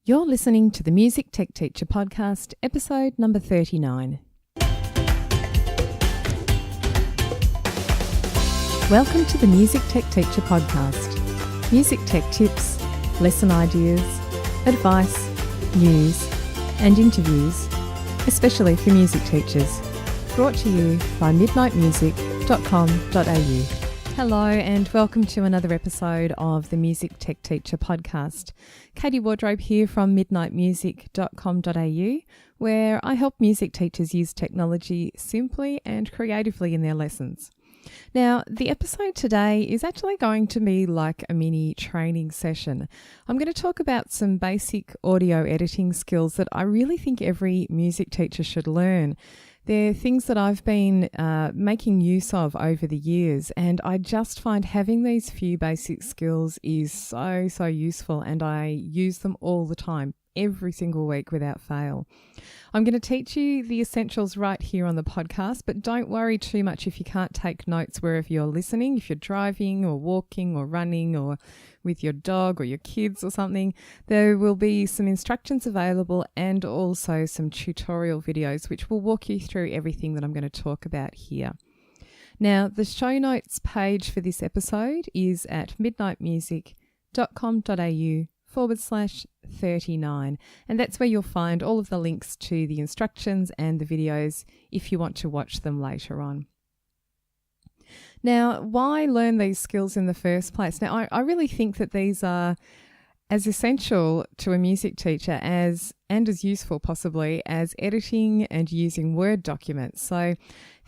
You're listening to the Music Tech Teacher podcast, episode number 39. Welcome to the Music Tech Teacher podcast. Music tech tips, lesson ideas, advice, news, and interviews, especially for music teachers. Brought to you by midnightmusic.com.au. Hello and welcome to another episode of the Music Tech Teacher podcast. Katie Wardrobe here from midnightmusic.com.au, where I help music teachers use technology simply and creatively in their lessons. Now, the episode today is actually going to be like a mini training session. I'm going to talk about some basic audio editing skills that I really think every music teacher should learn. They're things that I've been making use of over the years, and I just find having these few basic skills is so useful, and I use them all the time, every single week without fail. I'm going to teach you the essentials right here on the podcast, but don't worry too much if you can't take notes wherever you're listening. If you're driving or walking or running or with your dog or your kids or something, there will be some instructions available and also some tutorial videos which will walk you through everything that I'm going to talk about here. Now, the show notes page for this episode is at midnightmusic.com.au/39, and that's where you'll find all of the links to the instructions and the videos if you want to watch them later on. Now, why learn these skills in the first place? Now, I really think that these are as essential to a music teacher as useful possibly as editing and using Word documents. So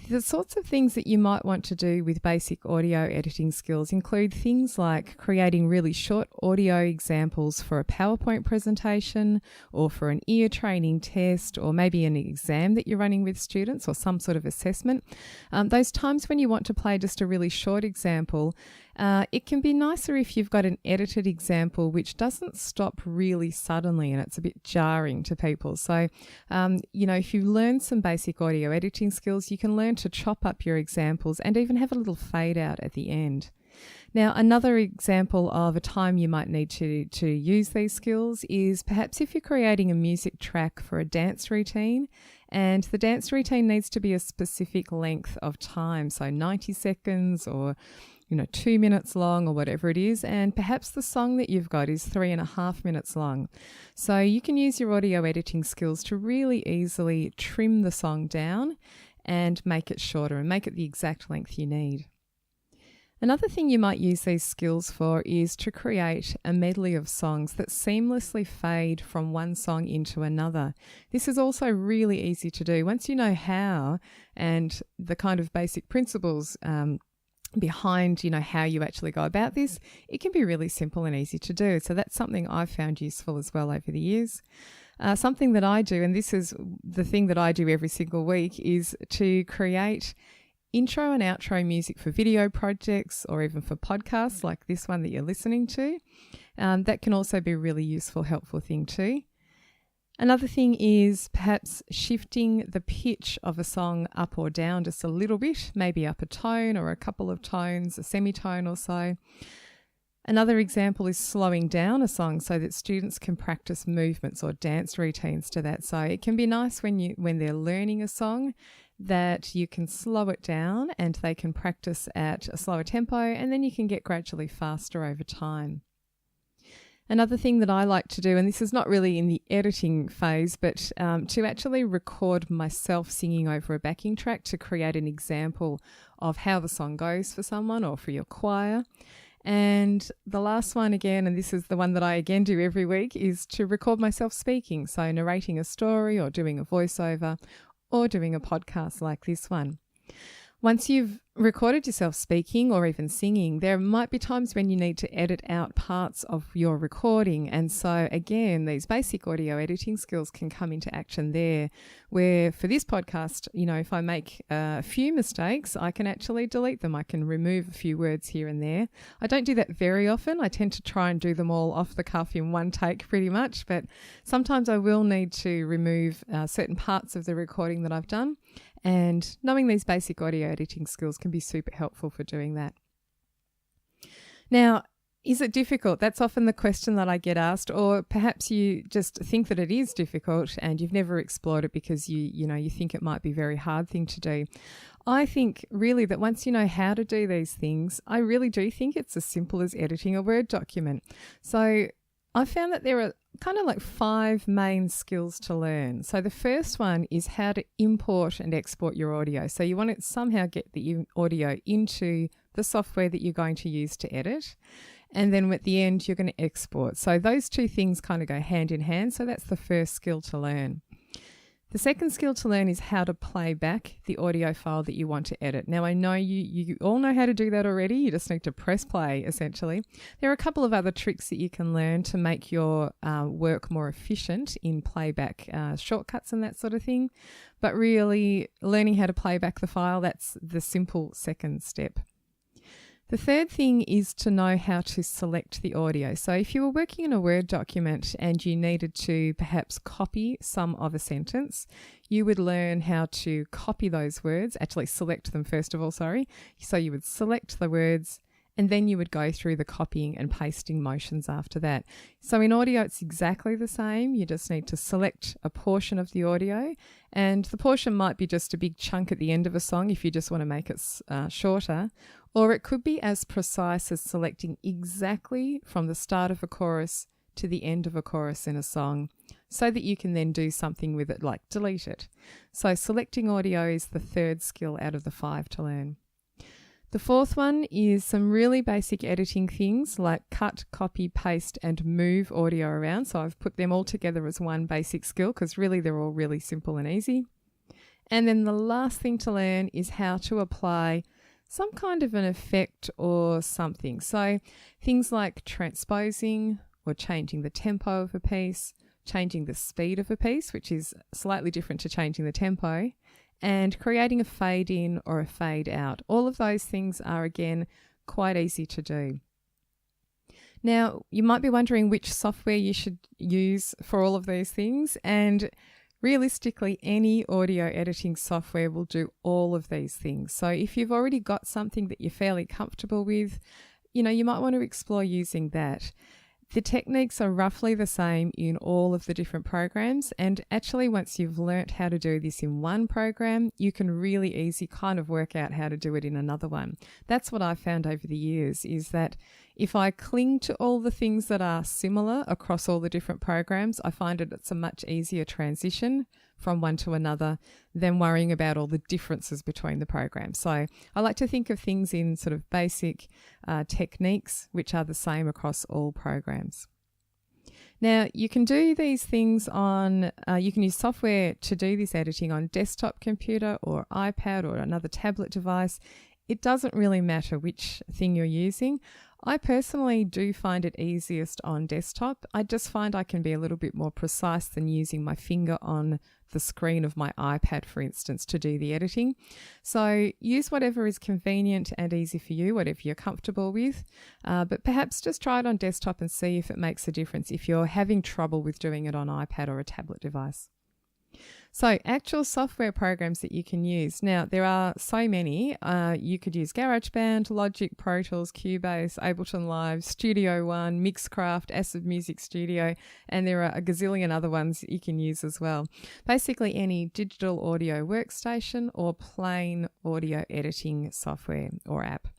the sorts of things that you might want to do with basic audio editing skills include things like creating really short audio examples for a PowerPoint presentation or for an ear training test or maybe an exam that you're running with students or some sort of assessment. Those times when you want to play just a really short example, it can be nicer if you've got an edited example which doesn't stop really suddenly and it's a bit jarring to people. So, if you learn some basic audio editing skills, you can learn to chop up your examples and even have a little fade out at the end. Now, another example of a time you might need to use these skills is perhaps if you're creating a music track for a dance routine and the dance routine needs to be a specific length of time, so 90 seconds or 2 minutes long or whatever it is, and perhaps the song that you've got is 3.5 minutes long. So you can use your audio editing skills to really easily trim the song down and make it shorter and make it the exact length you need. Another thing you might use these skills for is to create a medley of songs that seamlessly fade from one song into another. This is also really easy to do. Once you know how and the kind of basic principles behind how you actually go about this, it can be really simple and easy to do. So that's something I've found useful as well over the years. Something that I do, and this is the thing that I do every single week, is to create intro and outro music for video projects or even for podcasts like this one that you're listening to. That can also be a really useful, helpful thing too. Another thing is perhaps shifting the pitch of a song up or down just a little bit, maybe up a tone or a couple of tones, a semitone or so. Another example is slowing down a song so that students can practice movements or dance routines to that. So it can be nice when they're learning a song that you can slow it down and they can practice at a slower tempo, and then you can get gradually faster over time. Another thing that I like to do, and this is not really in the editing phase, but to actually record myself singing over a backing track to create an example of how the song goes for someone or for your choir. And the last one again, and this is the one that I again do every week, is to record myself speaking. So narrating a story or doing a voiceover or doing a podcast like this one. Once you've recorded yourself speaking or even singing, there might be times when you need to edit out parts of your recording. And so again, these basic audio editing skills can come into action there, where for this podcast, if I make a few mistakes, I can actually delete them. I can remove a few words here and there. I don't do that very often. I tend to try and do them all off the cuff in one take pretty much, but sometimes I will need to remove certain parts of the recording that I've done. And knowing these basic audio editing skills can be super helpful for doing that. Now, Is it difficult? That's often the question that I get asked, or perhaps you just think that it is difficult and you've never explored it because you think it might be a very hard thing to do. I think really that once you know how to do these things, I really do think it's as simple as editing a Word document. So I found that there are kind of like 5 main skills to learn. So the first one is how to import and export your audio. So you want to somehow get the audio into the software that you're going to use to edit. And then at the end, you're going to export. So those 2 things kind of go hand in hand. So that's the first skill to learn. The second skill to learn is how to play back the audio file that you want to edit. Now, I know you all know how to do that already. You just need to press play, essentially. There are a couple of other tricks that you can learn to make your work more efficient in playback, shortcuts and that sort of thing. But really, learning how to play back the file, that's the simple second step. The third thing is to know how to select the audio. So if you were working in a Word document and you needed to perhaps copy some of a sentence, you would learn how to copy those words, actually select them first of all, sorry. So you would select the words and then you would go through the copying and pasting motions after that. So in audio, it's exactly the same. You just need to select a portion of the audio, and the portion might be just a big chunk at the end of a song if you just want to make it shorter, or it could be as precise as selecting exactly from the start of a chorus to the end of a chorus in a song, so that you can then do something with it, like delete it. So selecting audio is the third skill out of the 5 to learn. The fourth one is some really basic editing things like cut, copy, paste, and move audio around. So I've put them all together as one basic skill because really they're all really simple and easy. And then the last thing to learn is how to apply some kind of an effect or something. So things like transposing or changing the tempo of a piece, changing the speed of a piece, which is slightly different to changing the tempo, and creating a fade in or a fade out. All of those things are, again, quite easy to do. Now, you might be wondering which software you should use for all of these things, and realistically, any audio editing software will do all of these things. So if you've already got something that you're fairly comfortable with, you might want to explore using that. The techniques are roughly the same in all of the different programs, and actually once you've learnt how to do this in one program, you can really easy kind of work out how to do it in another one. That's what I've found over the years, is that if I cling to all the things that are similar across all the different programs, I find it's a much easier transition from one to another than worrying about all the differences between the programs. So I like to think of things in sort of basic techniques which are the same across all programs. Now, you can do these things on, you can use software to do this editing on desktop computer or iPad or another tablet device. It doesn't really matter which thing you're using. I personally do find it easiest on desktop. I just find I can be a little bit more precise than using my finger on the screen of my iPad, for instance, to do the editing. So use whatever is convenient and easy for you, whatever you're comfortable with, but perhaps just try it on desktop and see if it makes a difference if you're having trouble with doing it on iPad or a tablet device. So actual software programs that you can use. Now, there are so many. You could use GarageBand, Logic, Pro Tools, Cubase, Ableton Live, Studio One, Mixcraft, Acid Music Studio, and there are a gazillion other ones you can use as well. Basically any digital audio workstation or plain audio editing software or app.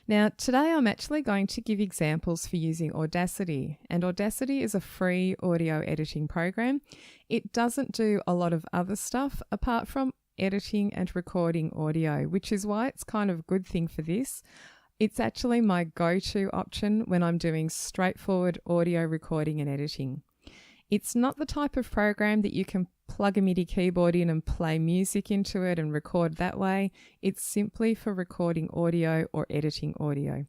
Now, today I'm actually going to give examples for using Audacity, and Audacity is a free audio editing program. It doesn't do a lot of other stuff apart from editing and recording audio, which is why it's kind of a good thing for this. It's actually my go-to option when I'm doing straightforward audio recording and editing. It's not the type of program that you can plug a MIDI keyboard in and play music into it and record that way. It's simply for recording audio or editing audio.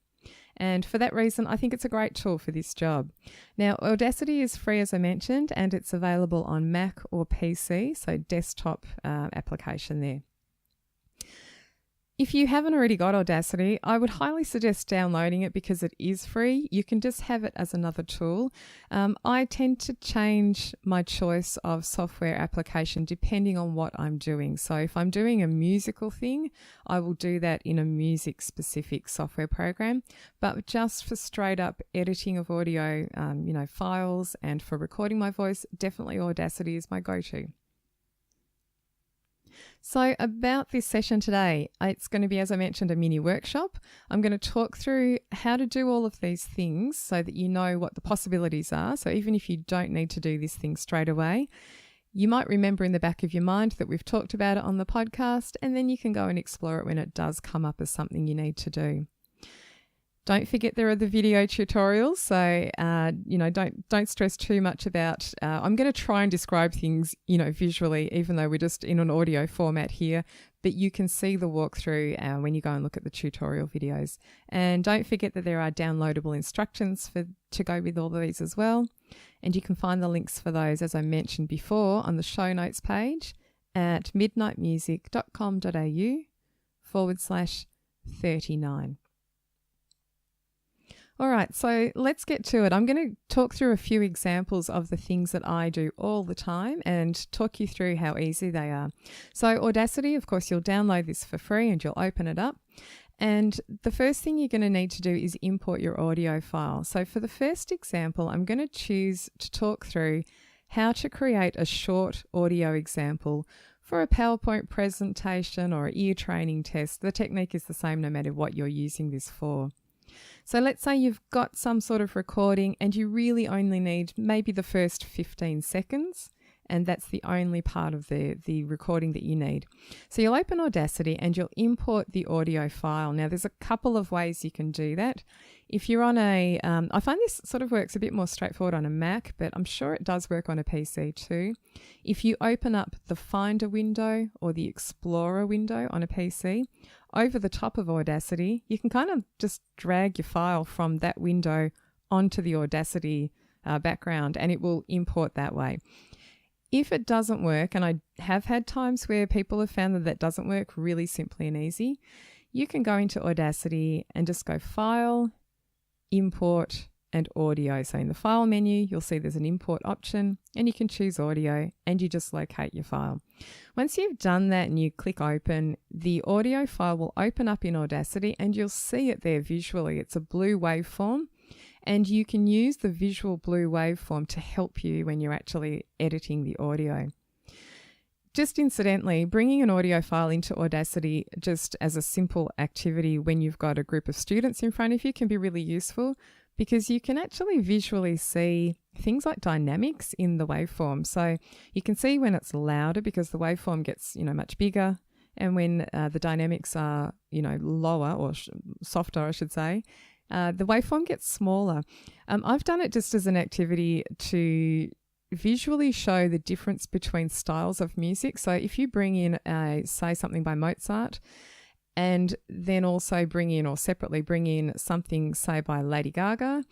And for that reason, I think it's a great tool for this job. Now, Audacity is free, as I mentioned, and it's available on Mac or PC, so desktop application there. If you haven't already got Audacity, I would highly suggest downloading it because it is free. You can just have it as another tool. I tend to change my choice of software application depending on what I'm doing. So if I'm doing a musical thing, I will do that in a music-specific software program. But just for straight up editing of audio, files, and for recording my voice, definitely Audacity is my go-to. So about this session today, it's going to be, as I mentioned, a mini workshop. I'm going to talk through how to do all of these things so that you know what the possibilities are. So even if you don't need to do this thing straight away, you might remember in the back of your mind that we've talked about it on the podcast, and then you can go and explore it when it does come up as something you need to do. Don't forget there are the video tutorials, so don't stress too much about. I'm going to try and describe things, visually, even though we're just in an audio format here. But you can see the walkthrough when you go and look at the tutorial videos. And don't forget that there are downloadable instructions to go with all of these as well. And you can find the links for those, as I mentioned before, on the show notes page at midnightmusic.com.au/39. All right, so let's get to it. I'm going to talk through a few examples of the things that I do all the time and talk you through how easy they are. So Audacity, of course, you'll download this for free and you'll open it up. And the first thing you're going to need to do is import your audio file. So for the first example, I'm going to choose to talk through how to create a short audio example for a PowerPoint presentation or an ear training test. The technique is the same no matter what you're using this for. So let's say you've got some sort of recording and you really only need maybe the first 15 seconds, and that's the only part of the recording that you need. So you'll open Audacity and you'll import the audio file. Now there's a couple of ways you can do that. If you're on I find this sort of works a bit more straightforward on a Mac, but I'm sure it does work on a PC too. If you open up the Finder window or the Explorer window on a PC, over the top of Audacity, you can kind of just drag your file from that window onto the Audacity background and it will import that way. If it doesn't work, and I have had times where people have found that doesn't work really simply and easy, you can go into Audacity and just go File, Import, and Audio. So in the File menu, you'll see there's an Import option and you can choose Audio and you just locate your file. Once you've done that and you click Open, the audio file will open up in Audacity and you'll see it there visually. It's a blue waveform. And you can use the visual blue waveform to help you when you're actually editing the audio. Just incidentally, bringing an audio file into Audacity just as a simple activity when you've got a group of students in front of you can be really useful because you can actually visually see things like dynamics in the waveform. So you can see when it's louder because the waveform gets, much bigger, and when the dynamics are, lower or softer, I should say, the waveform gets smaller. I've done it just as an activity to visually show the difference between styles of music. So if you bring in, say, something by Mozart, and then also separately bring in something, say, by Lady Gaga,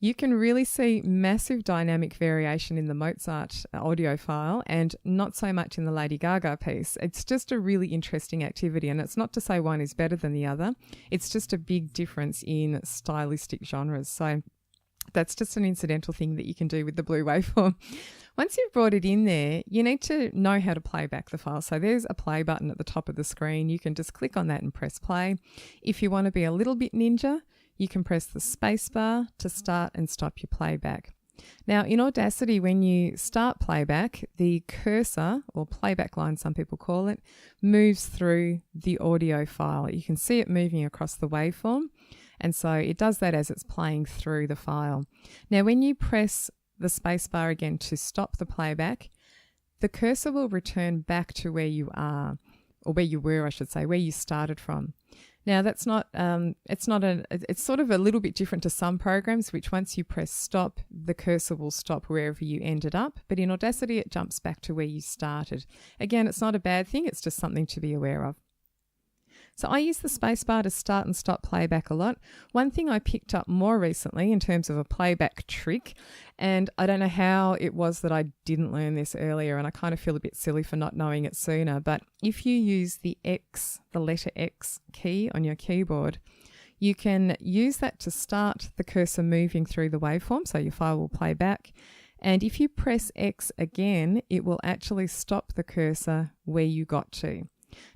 you can really see massive dynamic variation in the Mozart audio file and not so much in the Lady Gaga piece. It's just a really interesting activity, and it's not to say one is better than the other. It's just a big difference in stylistic genres. So that's just an incidental thing that you can do with the blue waveform. Once you've brought it in there, you need to know how to play back the file. So there's a play button at the top of the screen. You can just click on that and press play. If you want to be a little bit ninja, you can press the space bar to start and stop your playback. Now in Audacity, when you start playback, the cursor, or playback line some people call it, moves through the audio file. You can see it moving across the waveform, and so it does that as it's playing through the file. Now when you press the space bar again to stop the playback, the cursor will return back to where you are, or where you were, I should say, where you started from. Now that's it's sort of a little bit different to some programs, which once you press stop, the cursor will stop wherever you ended up. But in Audacity, it jumps back to where you started. Again, it's not a bad thing. It's just something to be aware of. So I use the spacebar to start and stop playback a lot. One thing I picked up more recently in terms of a playback trick, and I don't know how it was that I didn't learn this earlier, and I kind of feel a bit silly for not knowing it sooner, but if you use the letter X key on your keyboard, you can use that to start the cursor moving through the waveform, so your file will play back. And if you press X again, it will actually stop the cursor where you got to.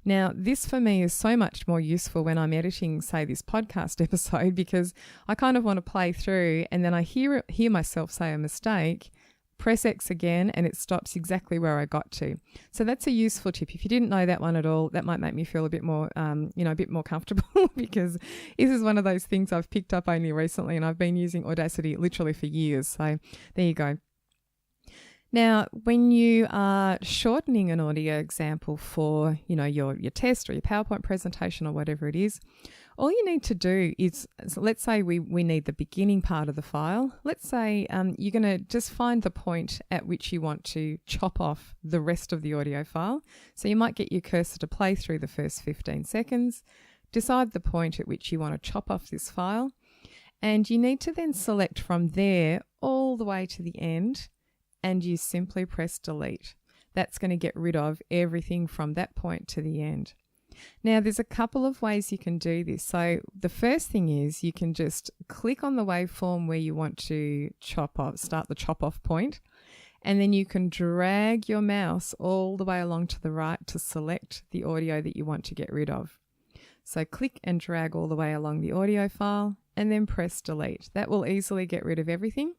Now, this for me is so much more useful when I'm editing, say, this podcast episode, because I kind of want to play through and then I hear myself say a mistake, press X again, and it stops exactly where I got to. So that's a useful tip. If you didn't know that one at all, that might make me feel a bit more, a bit more comfortable because this is one of those things I've picked up only recently, and I've been using Audacity literally for years. So there you go. Now, when you are shortening an audio example for, your test or your PowerPoint presentation or whatever it is, all you need to do is, let's say we need the beginning part of the file. Let's say you're going to just find the point at which you want to chop off the rest of the audio file. So you might get your cursor to play through the first 15 seconds, decide the point at which you want to chop off this file, and you need to then select from there all the way to the end, and you simply press delete. That's going to get rid of everything from that point to the end. Now, there's a couple of ways you can do this. So the first thing is you can just click on the waveform where you want to start the chop off point, and then you can drag your mouse all the way along to the right to select the audio that you want to get rid of. So click and drag all the way along the audio file and then press delete. That will easily get rid of everything.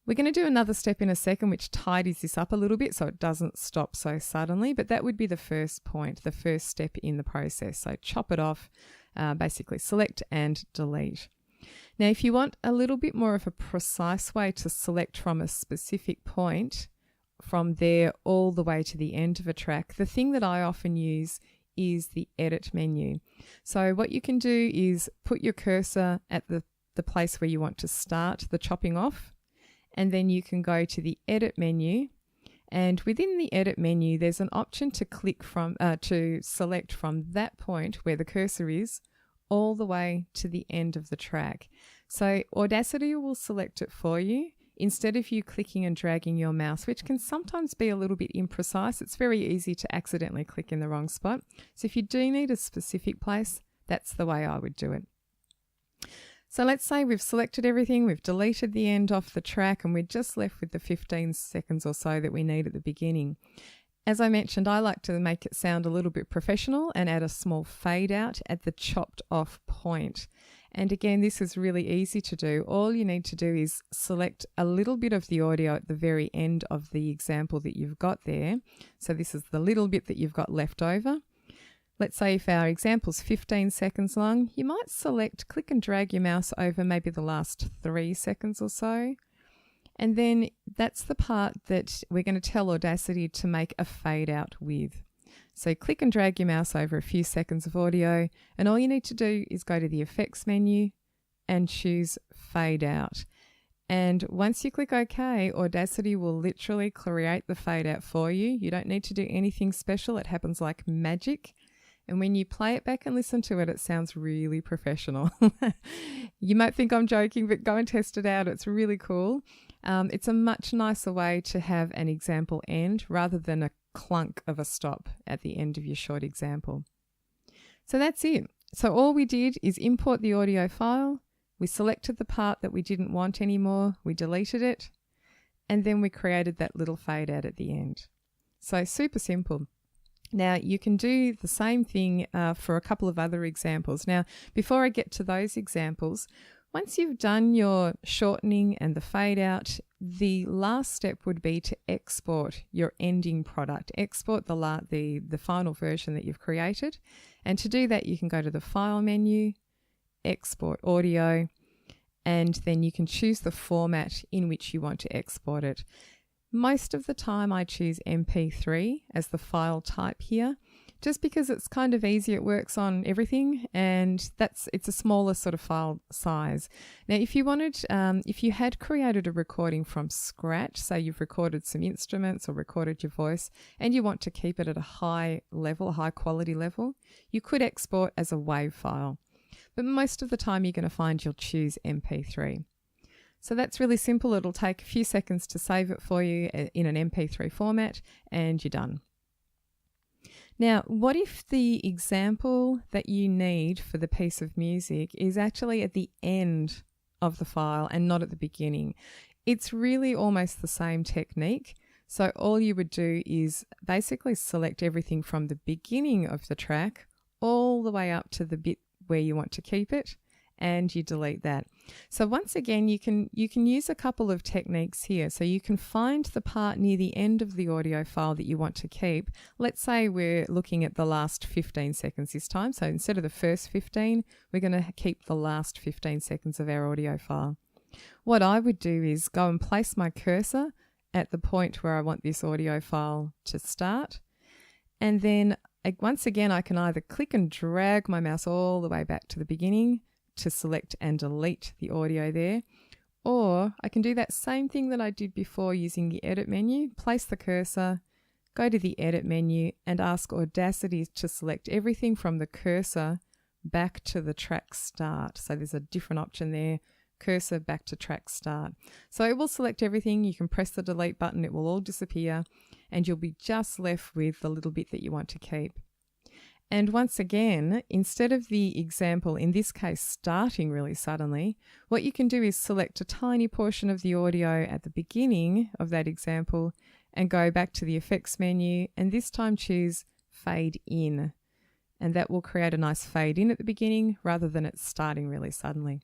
We're going to do another step in a second which tidies this up a little bit so it doesn't stop so suddenly, but that would be the first point, the first step in the process. So chop it off, basically select and delete. Now, if you want a little bit more of a precise way to select from a specific point from there all the way to the end of a track, the thing that I often use is the edit menu. So what you can do is put your cursor at the place where you want to start the chopping off, and then you can go to the edit menu, and within the edit menu there's an option to click from to select from that point where the cursor is all the way to the end of the track. So Audacity will select it for you instead of you clicking and dragging your mouse, which can sometimes be a little bit imprecise. It's very easy to accidentally click in the wrong spot. So if you do need a specific place, that's the way I would do it. So let's say we've selected everything, we've deleted the end off the track, and we're just left with the 15 seconds or so that we need at the beginning. As I mentioned, I like to make it sound a little bit professional and add a small fade out at the chopped off point. And again, this is really easy to do. All you need to do is select a little bit of the audio at the very end of the example that you've got there. So this is the little bit that you've got left over. Let's say if our example's 15 seconds long, you might click and drag your mouse over maybe the last 3 seconds or so. And then that's the part that we're going to tell Audacity to make a fade out with. So click and drag your mouse over a few seconds of audio, and all you need to do is go to the effects menu and choose fade out. And once you click OK, Audacity will literally create the fade out for you. You don't need to do anything special. It happens like magic. And when you play it back and listen to it, it sounds really professional. You might think I'm joking, but go and test it out. It's really cool. It's a much nicer way to have an example end rather than a clunk of a stop at the end of your short example. So that's it. So all we did is import the audio file. We selected the part that we didn't want anymore. We deleted it. And then we created that little fade out at the end. So super simple. Now, you can do the same thing for a couple of other examples. Now, before I get to those examples, once you've done your shortening and the fade out, the last step would be to export your ending product. Export the final version that you've created. And to do that, you can go to the File menu, Export Audio, and then you can choose the format in which you want to export it. Most of the time I choose MP3 as the file type here. just because it's kind of easy. It works on everything, and it's a smaller sort of file size. Now, if you had created a recording from scratch, say you've recorded some instruments or recorded your voice, and you want to keep it at a high level, a high quality level, you could export as a WAV file. But most of the time you're going to find you'll choose MP3. So that's really simple. It'll take a few seconds to save it for you in an MP3 format, and you're done. Now, what if the example that you need for the piece of music is actually at the end of the file and not at the beginning? It's really almost the same technique. So all you would do is basically select everything from the beginning of the track all the way up to the bit where you want to keep it, and you delete that. So once again, you can use a couple of techniques here. So you can find the part near the end of the audio file that you want to keep. Let's say we're looking at the last 15 seconds this time. So instead of the first 15, we're going to keep the last 15 seconds of our audio file. What I would do is go and place my cursor at the point where I want this audio file to start. And then once again, I can either click and drag my mouse all the way back to the beginning to select and delete the audio there, or I can do that same thing that I did before using the edit menu, place the cursor, go to the edit menu and ask Audacity to select everything from the cursor back to the track start. So there's a different option there, cursor back to track start. So it will select everything. You can press the delete button, it will all disappear, and you'll be just left with the little bit that you want to keep. And once again, instead of the example, in this case, starting really suddenly, what you can do is select a tiny portion of the audio at the beginning of that example and go back to the effects menu, and this time choose fade in. And that will create a nice fade in at the beginning rather than it starting really suddenly.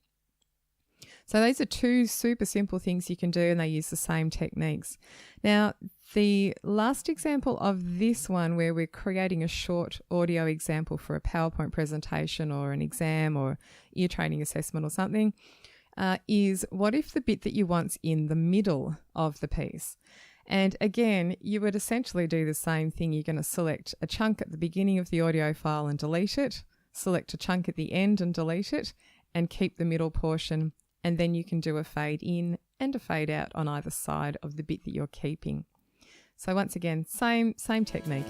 So those are two super simple things you can do, and they use the same techniques. Now, the last example of this one, where we're creating a short audio example for a PowerPoint presentation or an exam or ear training assessment or something, is what if the bit that you want's in the middle of the piece? And again, you would essentially do the same thing. You're going to select a chunk at the beginning of the audio file and delete it, select a chunk at the end and delete it, and keep the middle portion. And then you can do a fade in and a fade out on either side of the bit that you're keeping. So once again, same technique.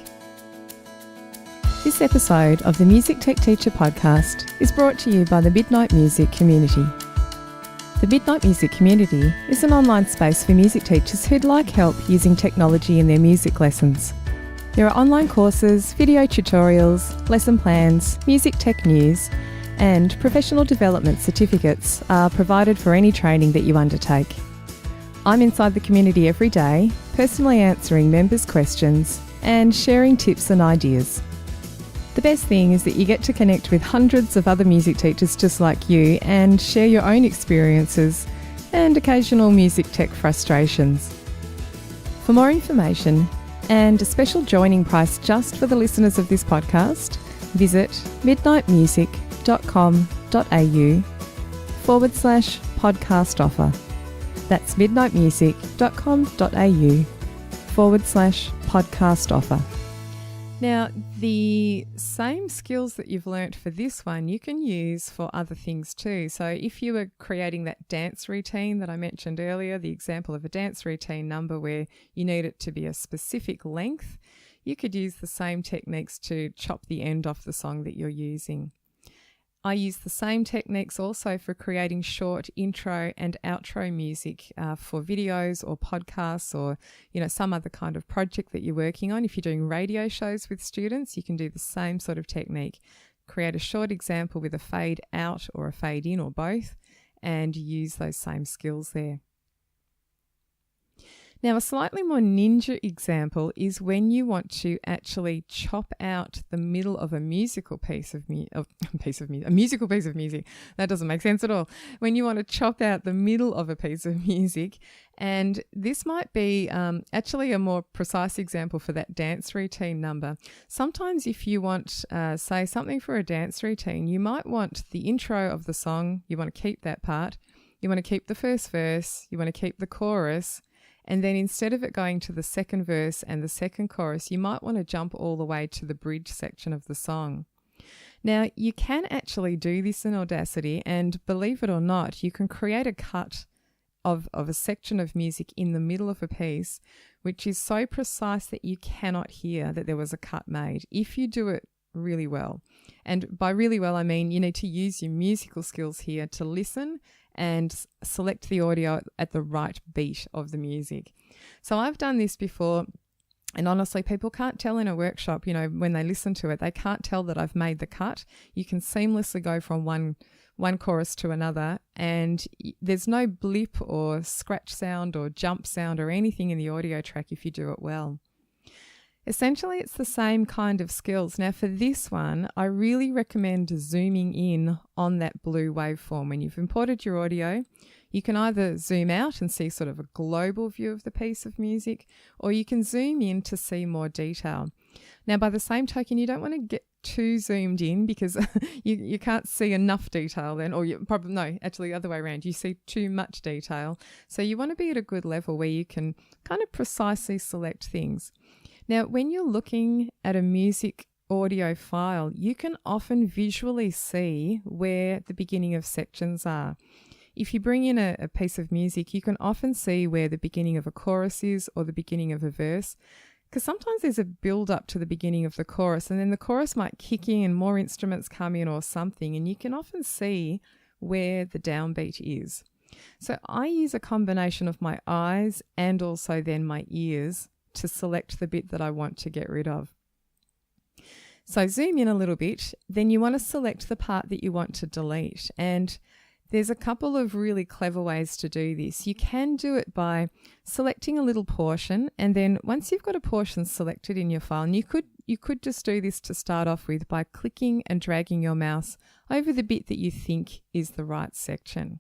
This episode of the Music Tech Teacher podcast is brought to you by the Midnight Music Community. The Midnight Music Community is an online space for music teachers who'd like help using technology in their music lessons. There are online courses, video tutorials, lesson plans, music tech news, and professional development certificates are provided for any training that you undertake. I'm inside the community every day, personally answering members' questions and sharing tips and ideas. The best thing is that you get to connect with hundreds of other music teachers just like you and share your own experiences and occasional music tech frustrations. For more information and a special joining price just for the listeners of this podcast, visit midnightmusic.com.au/podcast offer. That's midnightmusic.com.au/podcast offer. Now, the same skills that you've learnt for this one, you can use for other things too. So if you were creating that dance routine that I mentioned earlier, the example of a dance routine number where you need it to be a specific length, you could use the same techniques to chop the end off the song that you're using. I use the same techniques also for creating short intro and outro music for videos or podcasts or, some other kind of project that you're working on. If you're doing radio shows with students, you can do the same sort of technique. Create a short example with a fade out or a fade in or both, and use those same skills there. Now, a slightly more ninja example is when you want to actually chop out the middle of a musical piece of music. That doesn't make sense at all. When you want to chop out the middle of a piece of music, and this might be actually a more precise example for that dance routine number. Sometimes if you want, say, something for a dance routine, you might want the intro of the song. You want to keep that part. You want to keep the first verse. You want to keep the chorus. And then instead of it going to the second verse and the second chorus, you might want to jump all the way to the bridge section of the song. Now, you can actually do this in Audacity, and believe it or not, you can create a cut of a section of music in the middle of a piece, which is so precise that you cannot hear that there was a cut made if you do it really well. And by really well, I mean you need to use your musical skills here to listen and select the audio at the right beat of the music. So I've done this before, and honestly, people can't tell in a workshop, when they listen to it, they can't tell that I've made the cut. You can seamlessly go from one chorus to another, and there's no blip or scratch sound or jump sound or anything in the audio track if you do it well. Essentially, it's the same kind of skills. Now, for this one, I really recommend zooming in on that blue waveform. When you've imported your audio, you can either zoom out and see sort of a global view of the piece of music, or you can zoom in to see more detail. Now, by the same token, you don't want to get too zoomed in because you can't see enough detail then, or actually the other way around, you see too much detail. So you want to be at a good level where you can kind of precisely select things. Now, when you're looking at a music audio file, you can often visually see where the beginning of sections are. If you bring in a piece of music, you can often see where the beginning of a chorus is or the beginning of a verse, because sometimes there's a build up to the beginning of the chorus, and then the chorus might kick in and more instruments come in or something, and you can often see where the downbeat is. So I use a combination of my eyes and also then my ears to select the bit that I want to get rid of. So zoom in a little bit, then you want to select the part that you want to delete. And there's a couple of really clever ways to do this. You can do it by selecting a little portion, and then once you've got a portion selected in your file, and you could just do this to start off with by clicking and dragging your mouse over the bit that you think is the right section.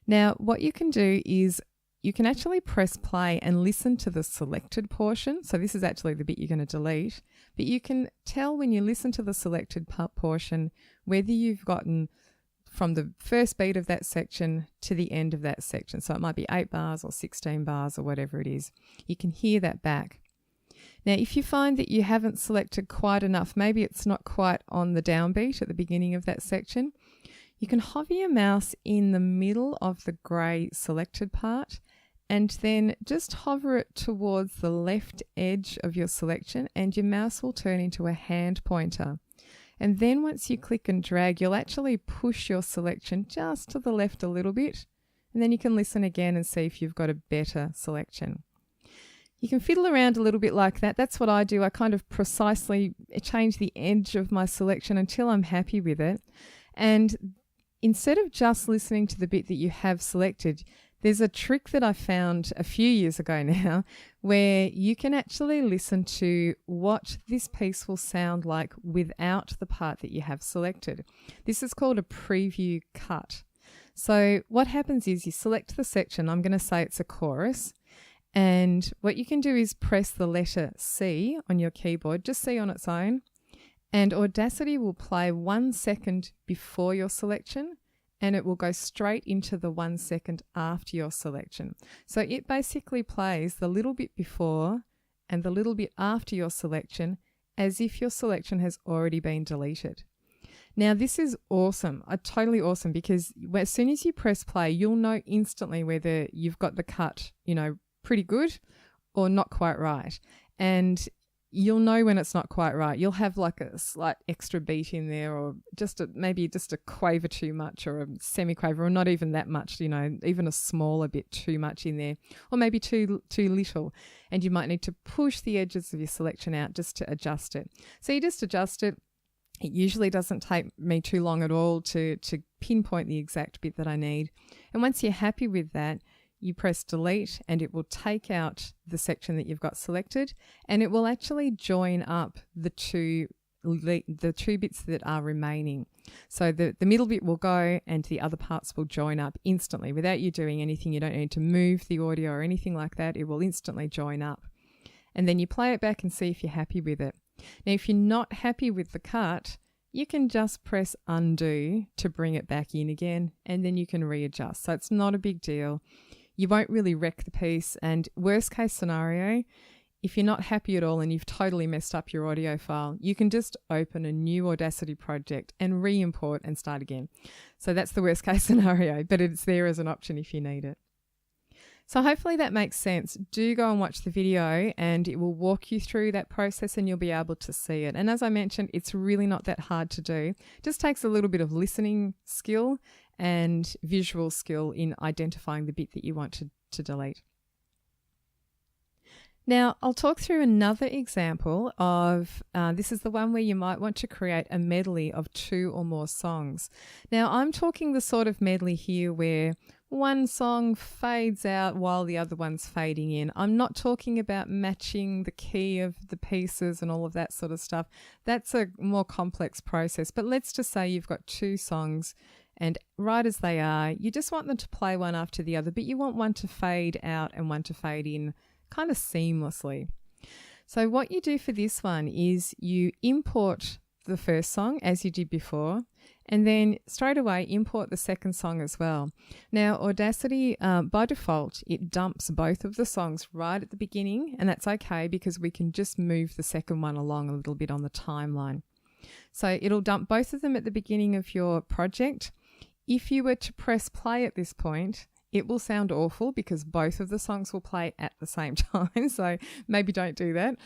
Now, what you can do is you can actually press play and listen to the selected portion. So this is actually the bit you're going to delete, but you can tell when you listen to the selected portion whether you've gotten from the first beat of that section to the end of that section. So it might be 8 bars or 16 bars or whatever it is. You can hear that back. Now, if you find that you haven't selected quite enough, maybe it's not quite on the downbeat at the beginning of that section, you can hover your mouse in the middle of the grey selected part and then just hover it towards the left edge of your selection, and your mouse will turn into a hand pointer. And then once you click and drag, you'll actually push your selection just to the left a little bit, and then you can listen again and see if you've got a better selection. You can fiddle around a little bit like that. That's what I do. I kind of precisely change the edge of my selection until I'm happy with it. And instead of just listening to the bit that you have selected, there's a trick that I found a few years ago now where you can actually listen to what this piece will sound like without the part that you have selected. This is called a preview cut. So what happens is you select the section. I'm going to say it's a chorus. And what you can do is press the letter C on your keyboard, just C on its own. And Audacity will play 1 second before your selection, and it will go straight into the 1 second after your selection. So it basically plays the little bit before and the little bit after your selection as if your selection has already been deleted. Now, this is awesome, totally awesome, because as soon as you press play, you'll know instantly whether you've got the cut, pretty good or not quite right. And you'll know when it's not quite right. You'll have like a slight extra beat in there, or maybe just a quaver too much, or a semi-quaver, or not even that much, even a smaller bit too much in there, or maybe too little. And you might need to push the edges of your selection out just to adjust it. So you just adjust it. It usually doesn't take me too long at all to pinpoint the exact bit that I need. And once you're happy with that, you press delete and it will take out the section that you've got selected, and it will actually join up the two bits that are remaining. So the middle bit will go and the other parts will join up instantly without you doing anything. You don't need to move the audio or anything like that. It will instantly join up. And then you play it back and see if you're happy with it. Now, if you're not happy with the cut, you can just press undo to bring it back in again, and then you can readjust. So it's not a big deal. You won't really wreck the piece. And worst case scenario, if you're not happy at all and you've totally messed up your audio file, you can just open a new Audacity project and re-import and start again. So that's the worst case scenario, but it's there as an option if you need it. So hopefully that makes sense. Do go and watch the video and it will walk you through that process and you'll be able to see it. And as I mentioned, it's really not that hard to do. It just takes a little bit of listening skill and visual skill in identifying the bit that you want to delete. Now, I'll talk through another example of, this is the one where you might want to create a medley of 2 or more songs. Now, I'm talking the sort of medley here where one song fades out while the other one's fading in. I'm not talking about matching the key of the pieces and all of that sort of stuff. That's a more complex process. But let's just say you've got 2 songs and right as they are, you just want them to play one after the other, but you want one to fade out and one to fade in kind of seamlessly. So what you do for this one is you import the first song as you did before, and then straight away import the second song as well. Now Audacity, by default, it dumps both of the songs right at the beginning, and that's okay because we can just move the second one along a little bit on the timeline. So it'll dump both of them at the beginning of your project. If you were to press play at this point, it will sound awful because both of the songs will play at the same time, so maybe don't do that.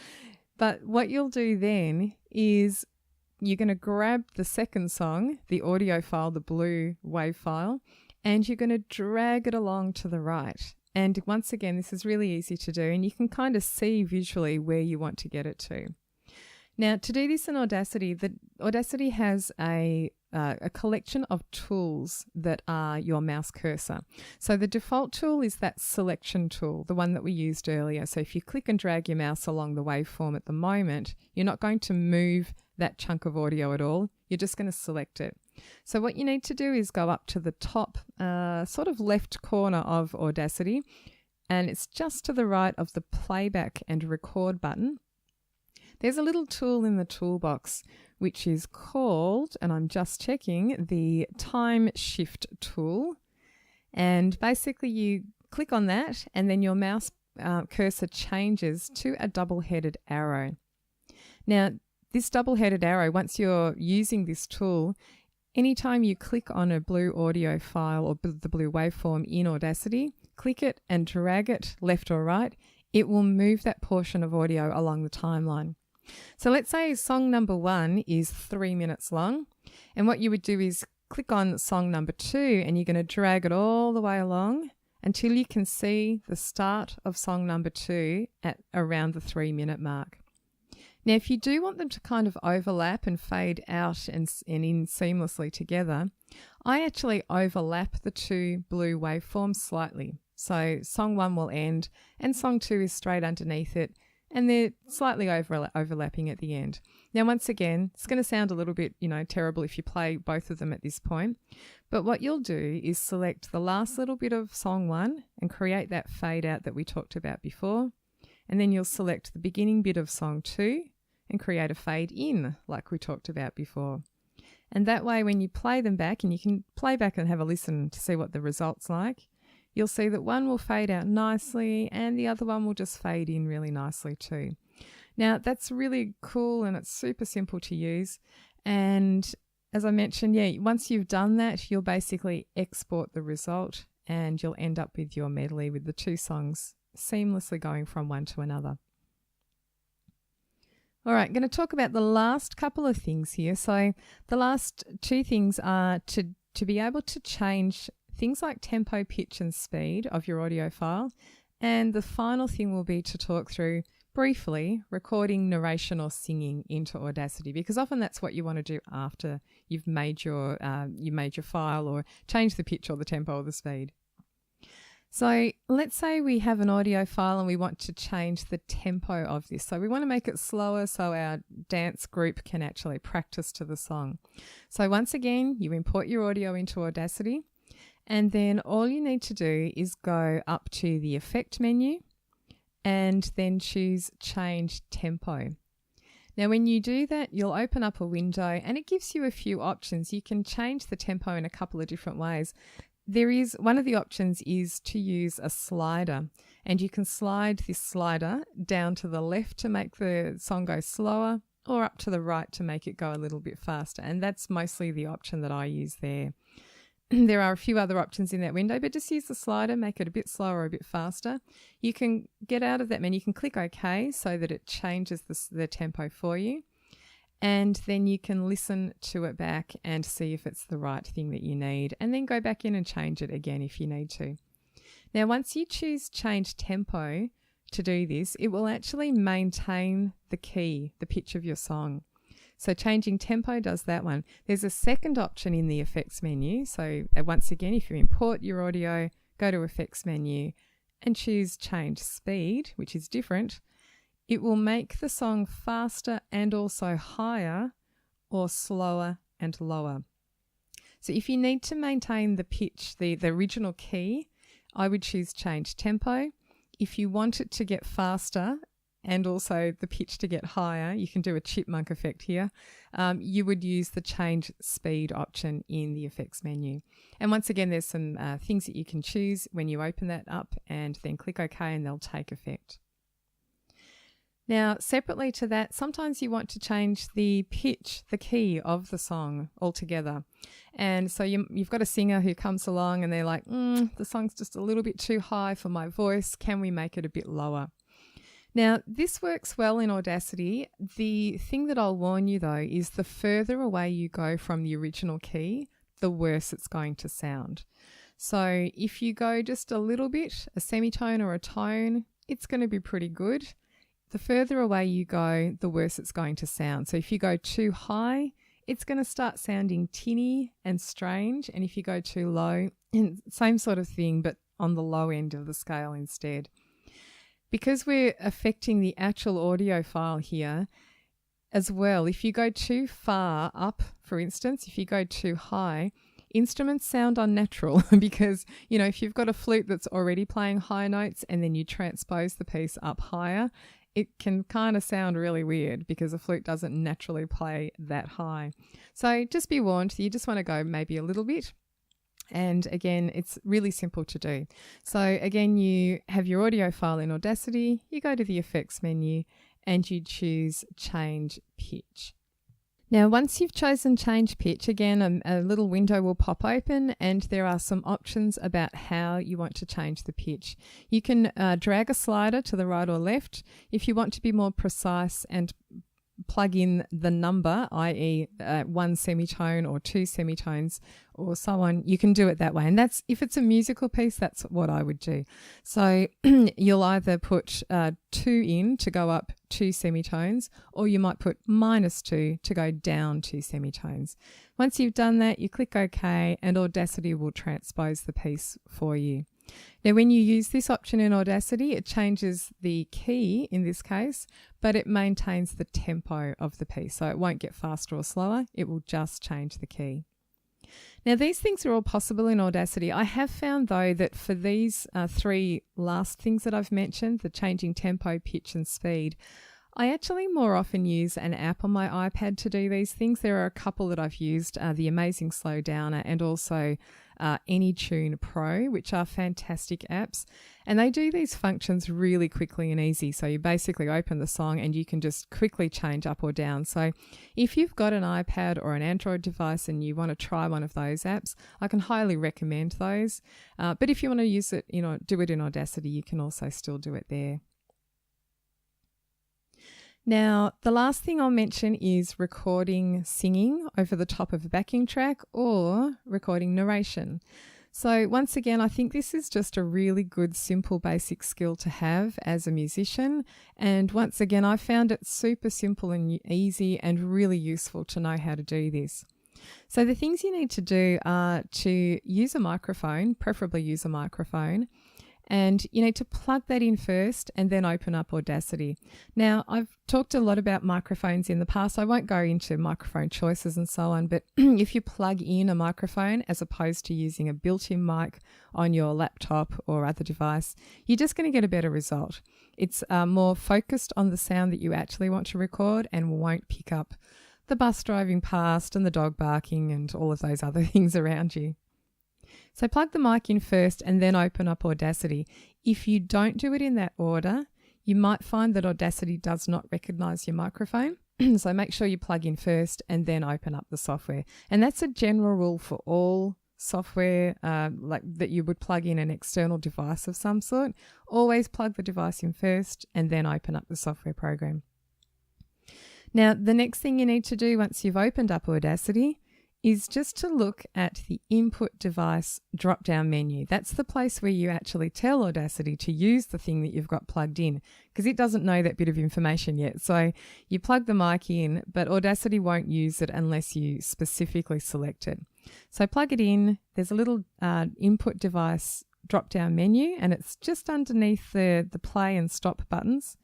But what you'll do then is you're going to grab the second song, the audio file, the blue wave file, and you're going to drag it along to the right. And once again, this is really easy to do, and you can kind of see visually where you want to get it to. Now, to do this in Audacity, Audacity has a collection of tools that are your mouse cursor. So the default tool is that selection tool, the one that we used earlier. So if you click and drag your mouse along the waveform at the moment, you're not going to move that chunk of audio at all. You're just going to select it. So what you need to do is go up to the top sort of left corner of Audacity, and it's just to the right of the playback and record button. There's a little tool in the toolbox which is called, and I'm just checking, the time shift tool. And basically you click on that and then your mouse cursor changes to a double-headed arrow. Now, this double-headed arrow, once you're using this tool, anytime you click on a blue audio file or the blue waveform in Audacity, click it and drag it left or right, it will move that portion of audio along the timeline. So let's say song number 1 is 3 minutes long, and what you would do is click on song number 2 and you're going to drag it all the way along until you can see the start of song number 2 at around the 3-minute mark. Now, if you do want them to kind of overlap and fade out and in seamlessly together, I actually overlap the 2 blue waveforms slightly. So song 1 will end and song 2 is straight underneath it, and they're slightly overlapping at the end. Now, once again, it's going to sound a little bit, terrible if you play both of them at this point. But what you'll do is select the last little bit of song 1 and create that fade out that we talked about before. And then you'll select the beginning bit of song 2 and create a fade in like we talked about before. And that way, when you play them back, and you can play back and have a listen to see what the result's like, you'll see that one will fade out nicely and the other one will just fade in really nicely too. Now, that's really cool and it's super simple to use. And as I mentioned, once you've done that, you'll basically export the result and you'll end up with your medley with the 2 songs seamlessly going from one to another. All right, I'm going to talk about the last couple of things here. So the last 2 things are to be able to change things like tempo, pitch and speed of your audio file. And the final thing will be to talk through briefly recording narration or singing into Audacity, because often that's what you want to do after you've made your file or change the pitch or the tempo or the speed. So let's say we have an audio file and we want to change the tempo of this. So we want to make it slower so our dance group can actually practice to the song. So once again, you import your audio into Audacity. And then all you need to do is go up to the Effect menu and then choose Change Tempo. Now, when you do that, you'll open up a window and it gives you a few options. You can change the tempo in a couple of different ways. there is one of the options is to use a slider, and you can slide this slider down to the left to make the song go slower, or up to the right to make it go a little bit faster. And that's mostly the option that I use there. There are a few other options in that window, but just use the slider, make it a bit slower or a bit faster. You can get out of that menu, you can click OK so that it changes the tempo for you. And then you can listen to it back and see if it's the right thing that you need, and then go back in and change it again if you need to. Now, once you choose change tempo to do this, it will actually maintain the key, the pitch of your song. So changing tempo does that one. There's a second option in the effects menu. So once again, if you import your audio, go to effects menu and choose change speed, which is different. It will make the song faster and also higher, or slower and lower. So if you need to maintain the pitch, the original key, I would choose change tempo. If you want it to get faster and also the pitch to get higher, you can do a chipmunk effect here. You would use the change speed option in the effects menu. And once again, there's some things that you can choose when you open that up, and then click OK and they'll take effect. Now, separately to that, sometimes you want to change the pitch, the key of the song altogether. And so you've got a singer who comes along and they're like, the song's just a little bit too high for my voice. Can we make it a bit lower? Now, this works well in Audacity. The thing that I'll warn you, though, is the further away you go from the original key, the worse it's going to sound. So if you go just a little bit, a semitone or a tone, it's going to be pretty good. The further away you go, the worse it's going to sound. So if you go too high, it's going to start sounding tinny and strange. And if you go too low, same sort of thing, but on the low end of the scale instead. Because we're affecting the actual audio file here as well, if you go too far up, for instance, if you go too high, instruments sound unnatural because, if you've got a flute that's already playing high notes and then you transpose the piece up higher, it can kind of sound really weird because a flute doesn't naturally play that high. So just be warned, you just want to go maybe a little bit. And again, it's really simple to do. So again, you have your audio file in Audacity, you go to the effects menu and you choose change pitch. Now, once you've chosen change pitch, again, a little window will pop open and there are some options about how you want to change the pitch. You can drag a slider to the right or left. If you want to be more precise and plug in the number, i.e. one semitone or two semitones or so on, you can do it that way. And that's, if it's a musical piece, that's what I would do. So you'll either put 2 in to go up 2 semitones, or you might put -2 to go down 2 semitones. Once you've done that, you click OK and Audacity will transpose the piece for you. Now, when you use this option in Audacity, it changes the key in this case, but it maintains the tempo of the piece. So it won't get faster or slower. It will just change the key. Now, these things are all possible in Audacity. I have found, though, that for these 3 last things that I've mentioned, the changing tempo, pitch and speed, I actually more often use an app on my iPad to do these things. There are a couple that I've used, the Amazing Slowdowner and also AnyTune Pro, which are fantastic apps. And they do these functions really quickly and easy. So you basically open the song and you can just quickly change up or down. So if you've got an iPad or an Android device and you want to try one of those apps, I can highly recommend those. But if you want to use it, do it in Audacity, you can also still do it there. Now, the last thing I'll mention is recording singing over the top of a backing track or recording narration. So once again, I think this is just a really good, simple, basic skill to have as a musician. And once again, I found it super simple and easy and really useful to know how to do this. So the things you need to do are to use a microphone, preferably use a microphone. And you need to plug that in first and then open up Audacity. Now, I've talked a lot about microphones in the past. I won't go into microphone choices and so on, but if you plug in a microphone as opposed to using a built-in mic on your laptop or other device, you're just going to get a better result. It's more focused on the sound that you actually want to record and won't pick up the bus driving past and the dog barking and all of those other things around you. So plug the mic in first and then open up Audacity. If you don't do it in that order, you might find that Audacity does not recognize your microphone. So make sure you plug in first and then open up the software. And that's a general rule for all software, like that you would plug in an external device of some sort. Always plug the device in first and then open up the software program. Now, the next thing you need to do once you've opened up Audacity is just to look at the input device drop-down menu. That's the place where you actually tell Audacity to use the thing that you've got plugged in, because it doesn't know that bit of information yet. So you plug the mic in, but Audacity won't use it unless you specifically select it. So plug it in. There's a little input device drop-down menu, and it's just underneath the play and stop buttons,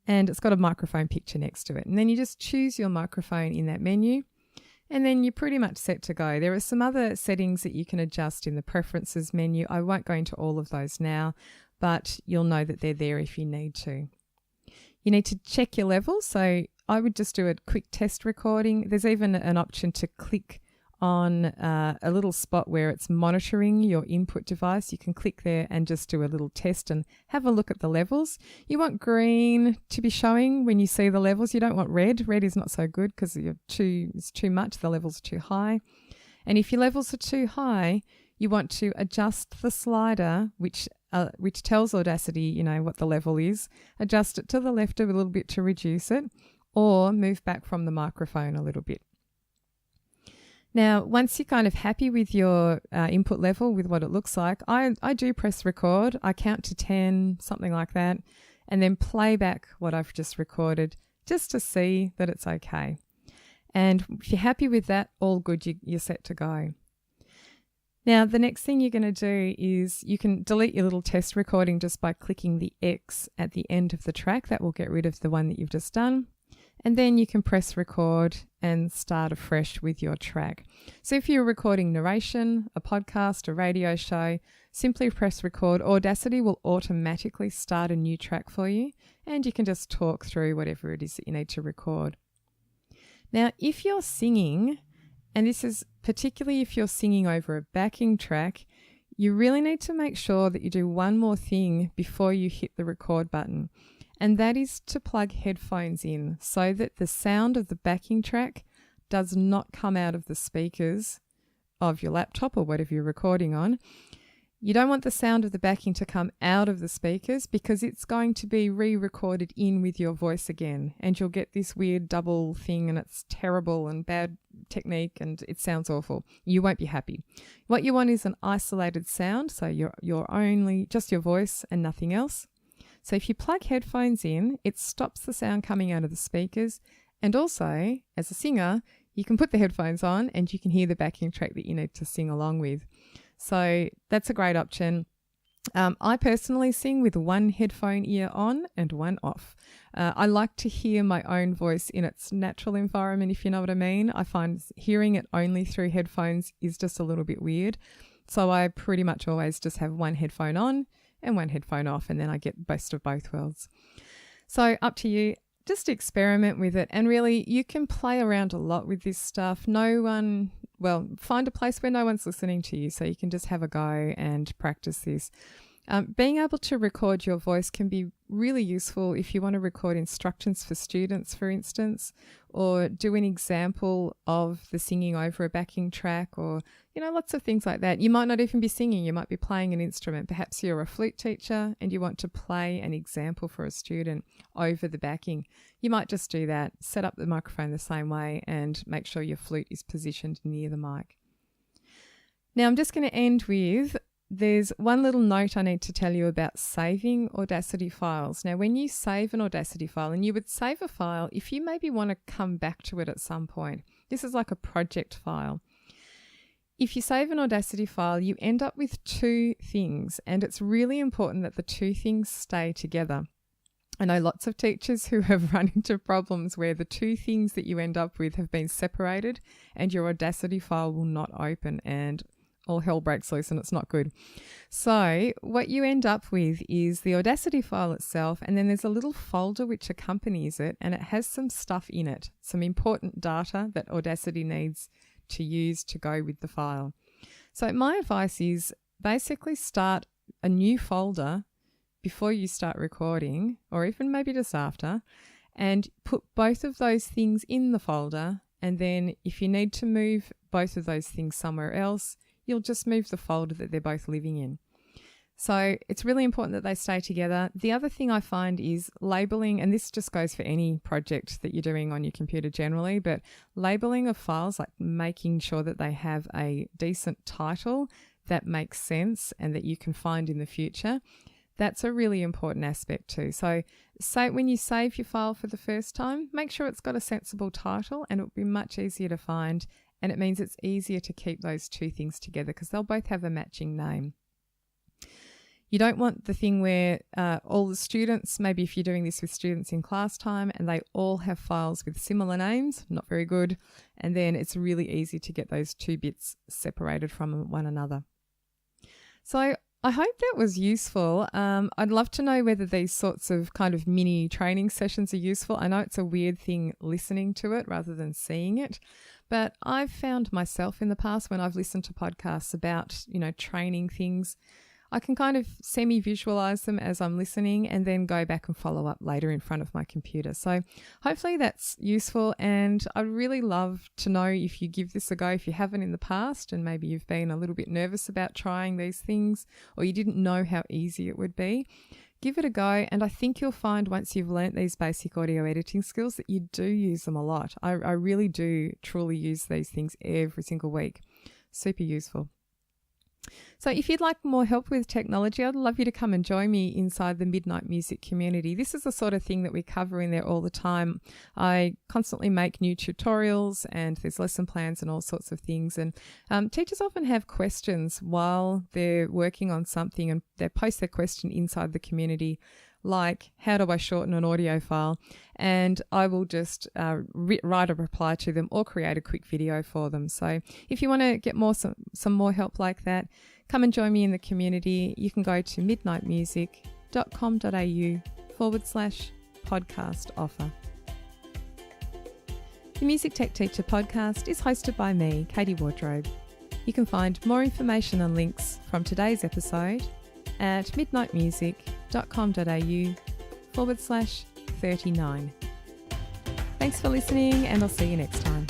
and it's got a microphone picture next to it. And then you just choose your microphone in that menu, and then you're pretty much set to go. There are some other settings that you can adjust in the preferences menu. I won't go into all of those now, but you'll know that they're there if you need to. You need to check your levels. So I would just do a quick test recording. There's even an option to click on a little spot where it's monitoring your input device. You can click there and just do a little test and have a look at the levels. You want green to be showing when you see the levels. You don't want red. Red is not so good because it's too much. The levels are too high. And if your levels are too high, you want to adjust the slider, which tells Audacity, you know, what the level is. Adjust it to the left a little bit to reduce it, or move back from the microphone a little bit. Now, once you're kind of happy with your input level, with what it looks like, I do press record. I count to 10, something like that, and then play back what I've just recorded just to see that it's okay. And if you're happy with that, all good, you're set to go. Now, the next thing you're going to do is you can delete your little test recording just by clicking the X at the end of the track. That will get rid of the one that you've just done. And then you can press record and start afresh with your track. So if you're recording narration, a podcast, a radio show, simply press record. Audacity will automatically start a new track for you, and you can just talk through whatever it is that you need to record. Now, if you're singing, and this is particularly if you're singing over a backing track, you really need to make sure that you do one more thing before you hit the record button. And that is to plug headphones in so that the sound of the backing track does not come out of the speakers of your laptop or whatever you're recording on. You don't want the sound of the backing to come out of the speakers because it's going to be re-recorded in with your voice again, and you'll get this weird double thing, and it's terrible and bad technique and it sounds awful. You won't be happy. What you want is an isolated sound, so you're only just your voice and nothing else. So if you plug headphones in, it stops the sound coming out of the speakers, and also, as a singer, you can put the headphones on and you can hear the backing track that you need to sing along with. So that's a great option. I personally sing with one headphone ear on and one off. I like to hear my own voice in its natural environment, if you know what I mean. I find hearing it only through headphones is just a little bit weird. So I pretty much always just have one headphone on and one headphone off, and then I get best of both worlds. So up to you. Just experiment with it, and really you can play around a lot with this stuff. Find a place where no one's listening to you so you can just have a go and practice this. Being able to record your voice can be really useful if you want to record instructions for students, for instance, or do an example of the singing over a backing track, or, lots of things like that. You might not even be singing, you might be playing an instrument. Perhaps you're a flute teacher and you want to play an example for a student over the backing. You might just do that, set up the microphone the same way and make sure your flute is positioned near the mic. Now I'm just going to end with, there's one little note I need to tell you about saving Audacity files. Now, when you save an Audacity file, and you would save a file if you maybe want to come back to it at some point. This is like a project file. If you save an Audacity file, you end up with two things, and it's really important that the two things stay together. I know lots of teachers who have run into problems where the two things that you end up with have been separated and your Audacity file will not open, and all hell breaks loose and it's not good. So what you end up with is the Audacity file itself, and then there's a little folder which accompanies it, and it has some stuff in it, some important data that Audacity needs to use to go with the file. So my advice is basically start a new folder before you start recording, or even maybe just after, and put both of those things in the folder. And then if you need to move both of those things somewhere else, you'll just move the folder that they're both living in. So it's really important that they stay together. The other thing I find is labeling, and this just goes for any project that you're doing on your computer generally, but labeling of files, like making sure that they have a decent title that makes sense and that you can find in the future. That's a really important aspect too. So when you save your file for the first time, make sure it's got a sensible title, and it'll be much easier to find. And it means it's easier to keep those two things together because they'll both have a matching name. You don't want the thing where all the students, maybe if you're doing this with students in class time and they all have files with similar names, not very good. And then it's really easy to get those two bits separated from one another. So I hope that was useful. I'd love to know whether these sorts of kind of mini training sessions are useful. I know it's a weird thing listening to it rather than seeing it, but I've found myself in the past when I've listened to podcasts about, training things, I can kind of semi-visualize them as I'm listening and then go back and follow up later in front of my computer. So hopefully that's useful, and I'd really love to know if you give this a go, if you haven't in the past and maybe you've been a little bit nervous about trying these things or you didn't know how easy it would be. Give it a go, and I think you'll find once you've learnt these basic audio editing skills that you do use them a lot. I really do truly use these things every single week. Super useful. So if you'd like more help with technology, I'd love you to come and join me inside the Midnight Music community. This is the sort of thing that we cover in there all the time. I constantly make new tutorials and there's lesson plans and all sorts of things. And teachers often have questions while they're working on something, and they post their question inside the community, like, how do I shorten an audio file? And I will just write a reply to them or create a quick video for them. So if you want to get some more help like that, come and join me in the community. You can go to midnightmusic.com.au/podcast offer. The Music Tech Teacher podcast is hosted by me, Katie Wardrobe. You can find more information and links from today's episode at midnightmusic.com.au/39. Thanks for listening, and I'll see you next time.